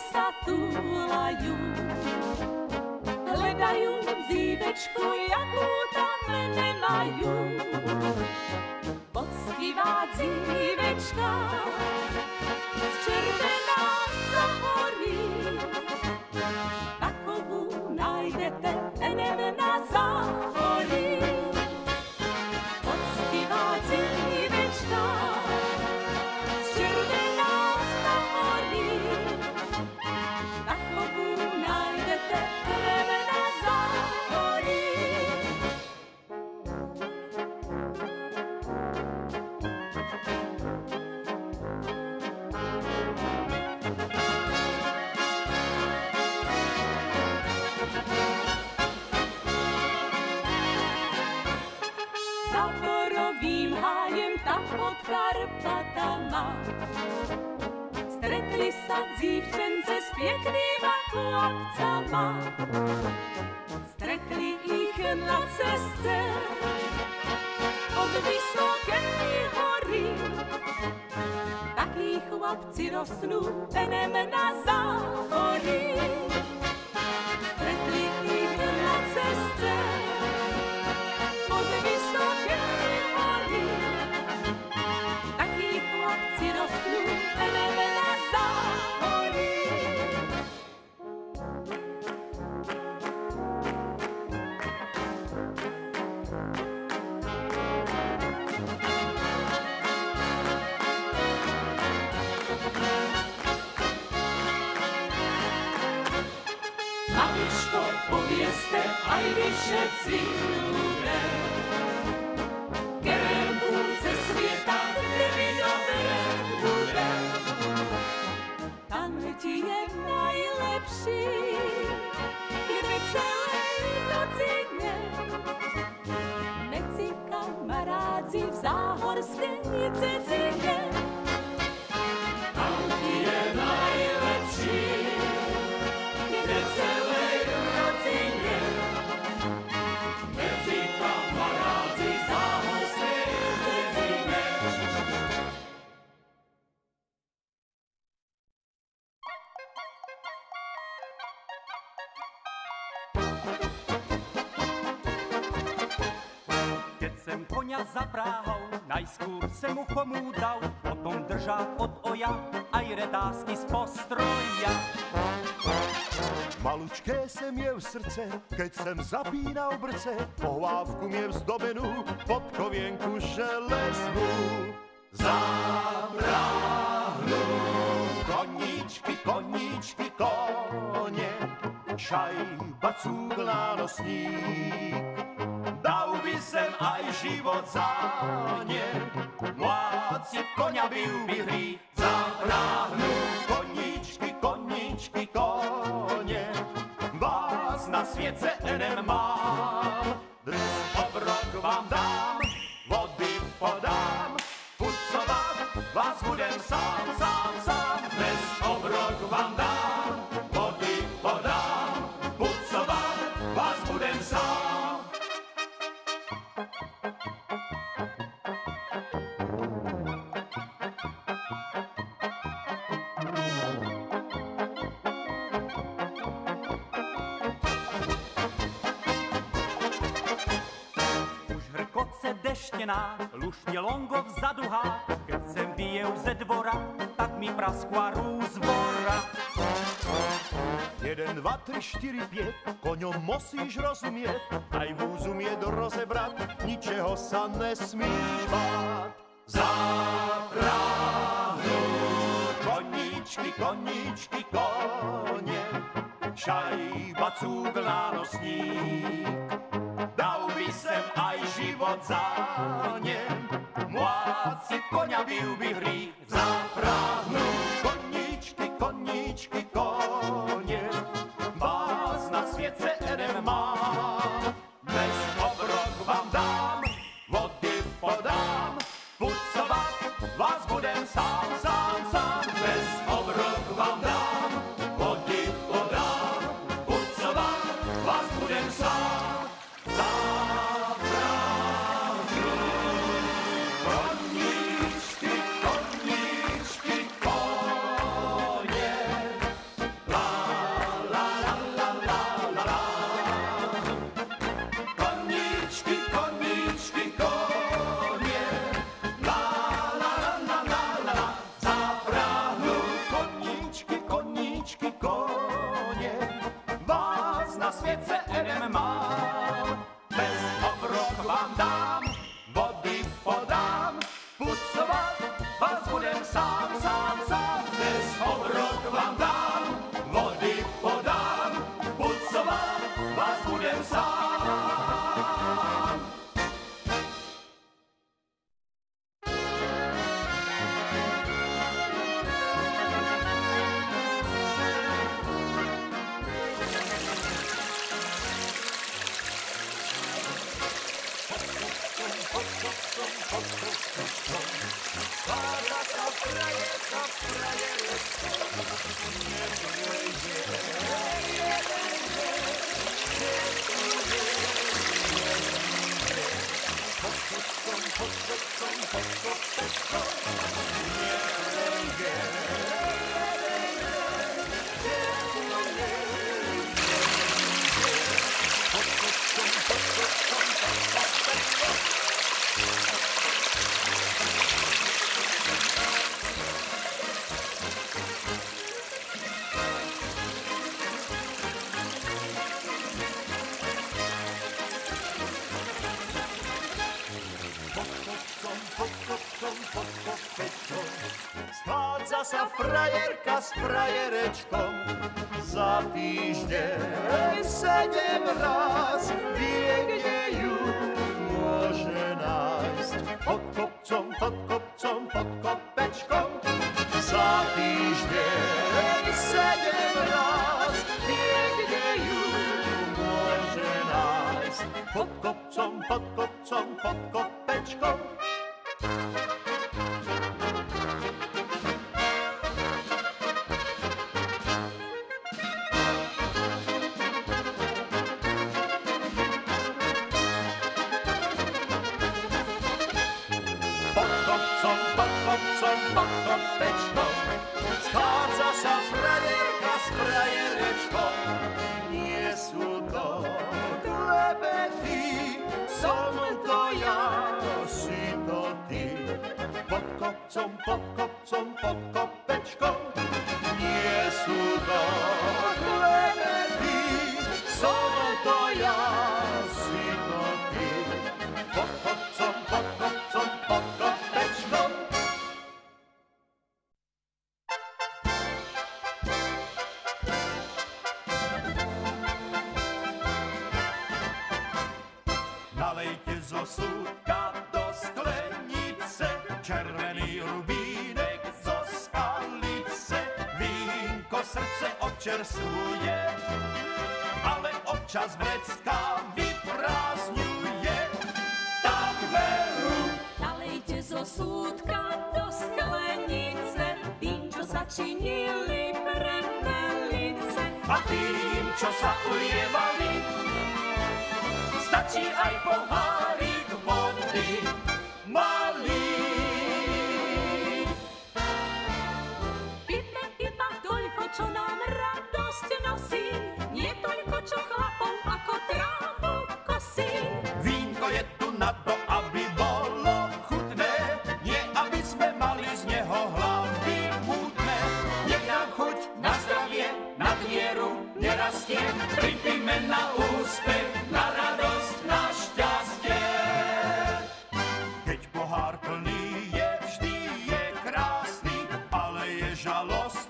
sa túlajú. Hledajú dívečku, jakú tam nemajú. Poctivá dívečka, červená sa horí. Takovú nájdete enem na záhorí. Poctivá dívečka, červená sa horí. Takovú nájdete enem na záhorí. Za borovým hájem tam pod Karpatama stretli sa dívčence s pěknýma chlapcama. Stretli ich na ceste od vysokej hory. Takí chlapci rosnú enem na záhorí. Stretli ich na ceste od vysokej hory. Takí chlapci rosnú enem na záhorí. A víš to, povieste aj vy všetci ľudia, v ktorém kúce sveta, kde mi dobre bude. Tam ti je najlepší, kde celej noci dne. Medzi kamarádzi v záhorskej cecine. Tam ti je najlepší, kde celej noci dne. Medzi kamarádzi v záhorskej cecine. Keď sem konia zapráhol, najskôr sem mu chomu dal, potom držal od oja aj retázky z postroja. Malučké sem je v srdce, keď sem zapínal brce, pohlávku mie vzdobenú, podkovienku železnú. Zabráhnu koníčky, koníčky, kone, šajba, cúgla, nosník. Dal by sem aj život za ne, mláci koňa byl by hrí. Zabráhnu koníčky, koníčky, kone, vás na sviece enem mám. Dnes obrok vám dám, vody podám, pucovat vás budem sám, sám, sám. Dnes obrok vám dám, vody podám, pucovat vás budem sám. Deštěná, lušně longo vzadu há, keď jsem vyjel ze dvora, tak mi praskla rúzvora. 1, 2, 3, 4, 5, koňom musíš rozumieť, aj vúzumieť rozebrať, ničeho sa nesmíš báť. Zapráhnu koníčky, koníčky, kone, šajba, cúgla, nosník. Dal by sem aj život za ne, mláci koňa byl by hřích. Zapráhnu koníčky, koníčky, kone, vás na světce enem mám. Dnes obrok vám dám, vody podám, pucovat vás budem sám, sám, sám. Dnes obrok vám dám, vody podám, pucovat vás budem sám. Zapráhnu koníčky, koníčky, neviem mám. Bez obrok vám dám, vody podám, pucovať vás budem sám. Bez obrok vám dám, vody podám, pucovať vás budem sám. Schádza sa frajerka s frajerečkom, za týždeň 7 raz vie, kde ju môže nájsť. Pod kopcom, pod kopečkom, za týždeň 7 raz vie, kde ju môže nájsť. Pod kopcom, pod kopečkom. Pod kopečkom schádza sa frajerka s frajerečkom. Nie sú to klebety, som to ja, si to ty. Pod kopcom, pod kopečkom. Nie sú to klebety, som to ja, si to ty. Pod kopcom, pod kopečkom. Nalejte zo súdka do sklenice červený rubínek zo skalice. Vínko srdce občerstvuje, ale občas vrecká vyprázdňuje. Tak veru. Nalejte zo súdka do sklenice tým, čo začinili pre Velice. A tým, čo sa ulievali, stačí aj pohárik vody malý. Pijme iba toľko, čo nám radosť nosí, nie toľko, čo chlapom ako trávu kosí. Vínko je tu na to, aby bolo chutné, nie aby sme mali z neho hlavy mútne. Nech nám chuť na zdravie, na vieru nerastie, pripijme na úspech, na radosť, na šťastie. Keď pohár plný je, vždy je krásny, ale je žalostný.